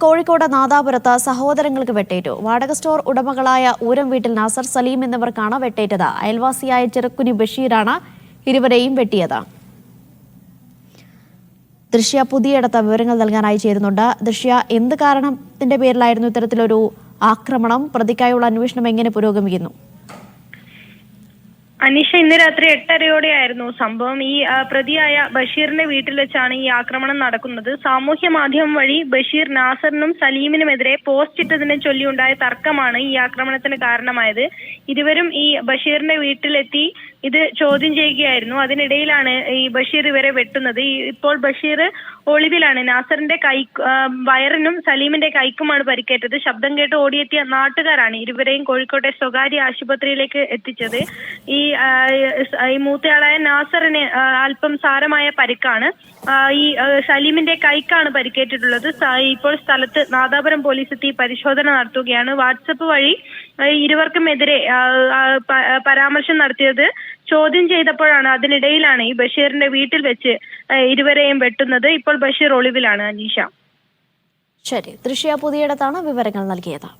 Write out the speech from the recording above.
കോഴിക്കോട് നാദാപുരത്ത് സഹോദരങ്ങൾക്ക് വെട്ടേറ്റു. വാടക സ്റ്റോർ ഉടമകളായ ഊരം വീട്ടിൽ നാസർ, സലീം എന്നിവർക്കാണ് വെട്ടേറ്റത്. അയൽവാസിയായ ചെറുക്കുനി ബഷീറാണ് ഇരുവരെയും വെട്ടിയത്. ദൃശ്യ പുതിയടത്ത് വിവരങ്ങൾ നൽകാനായി ചേരുന്നുണ്ട്. ദൃശ്യ, എന്ത് കാരണത്തിന്റെ പേരിലായിരുന്നു ഇത്തരത്തിലൊരു ആക്രമണം? പ്രതിക്കായുള്ള അന്വേഷണം എങ്ങനെ പുരോഗമിക്കുന്നു? അനീഷ, ഇന്ന് രാത്രി 8:30യോടെയായിരുന്നു സംഭവം. ഈ പ്രതിയായ ബഷീറിന്റെ വീട്ടിൽ വെച്ചാണ് ഈ ആക്രമണം നടക്കുന്നത്. സാമൂഹ്യ മാധ്യമം വഴി ബഷീർ നാസറിനും സലീമിനുമെതിരെ പോസ്റ്റ് ഇട്ടതിനെ ചൊല്ലിയുണ്ടായ തർക്കമാണ് ഈ ആക്രമണത്തിന് കാരണമായത്. ഇരുവരും ഈ ബഷീറിന്റെ വീട്ടിലെത്തി ഇത് ചോദ്യം ചെയ്യുകയായിരുന്നു. അതിനിടയിലാണ് ഈ ബഷീർ ഇവരെ വെട്ടുന്നത്. ഇപ്പോൾ ബഷീർ ഒളിവിലാണ്. നാസറിന്റെ വയറിനും സലീമിന്റെ കൈക്കുമാണ് പരിക്കേറ്റത്. ശബ്ദം കേട്ട് ഓടിയെത്തിയ നാട്ടുകാരാണ് ഇരുവരെയും കോഴിക്കോട്ടെ സ്വകാര്യ ആശുപത്രിയിലേക്ക് എത്തിച്ചത്. ഈ മൂത്തയാളായ നാസറിന് അല്പം സാരമായ പരിക്കാണ്. ഈ സലീമിന്റെ കൈക്കാണ് പരിക്കേറ്റിട്ടുള്ളത്. ഇപ്പോൾ സ്ഥലത്ത് നാദാപുരം പോലീസ് എത്തി പരിശോധന നടത്തുകയാണ്. വാട്സപ്പ് വഴി ഇരുവർക്കുമെതിരെ പരാമർശം നടത്തിയത് ചോദ്യം ചെയ്തപ്പോഴാണ്, അതിനിടയിലാണ് ഈ ബഷീറിന്റെ വീട്ടിൽ വെച്ച് ഇരുവരെയും വെട്ടുന്നത്. ഇപ്പോൾ ബഷീർ ഒളിവിലാണ്. അനീഷ. ശരി, ദൃശ്യ പുതിയടത്താണ് വിവരങ്ങൾ നൽകിയത്.